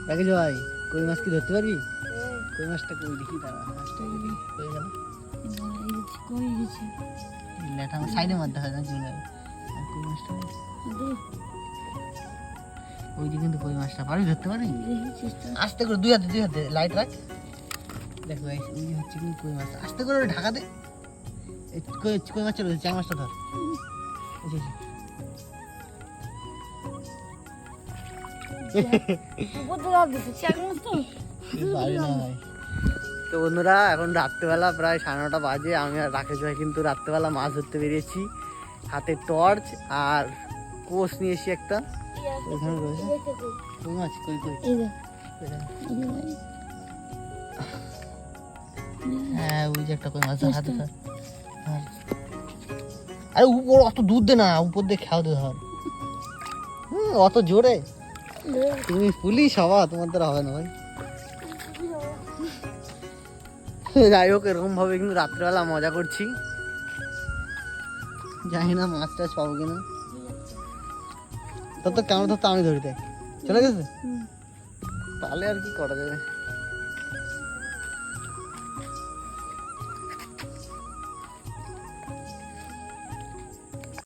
রাকেশ ভাই কই মাছ কি ধরতে পারবি? কই মাছটা কই দেখি, দাঁড়া মাছটা দেখি কই গেল। কই গেছে লেটা আমার সাইডে মারতে হয় না জুনে। আর কই মাছটা ওই যে, কিন্তু কই মাছটা পারবি ধরতে পারবি? আস্তে করে দুই হাতে লাইট রাখ। দেখো ভাই ওই যে হচ্ছে কিন্তু কই মাছ, আস্তে করে ওটা ঢাকা দে। এই কই মাছ চলে চ্যাং মাছটা ধর। এসে এসে। পারি না ভাই। তো বন্ধুরা এখন রাত্রেবেলা প্রায় 9:30 বাজে, আমি আর রাকেশ ভাই কিন্তু রাত্রেবেলা মাছ ধরতে বেরিয়েছি। হাতে টর্চ আর কোষ নিয়ে এসি একটা। ওইখানে রয়েছে কই মাছ, কই কই। হ্যাঁ ওই যে একটা কই মাছ হাতে ধর। আরে উপর অত দূর দে না, উপর দিয়ে খেয়াও দে ধর। অত জোরে তুমি পুলিশ হবা, তোমার দ্বারা হবে না ভাই। যাই হোক এরকম ভাবে কিন্তু রাত্রেবেলা মজা করছি, জানি না মাছ টাছ পাবো কিনা। তোর তো ক্যামেরা ধরতে আমি ধরি, দেখ চলে গেছে, তাহলে আর কি করা যাবে।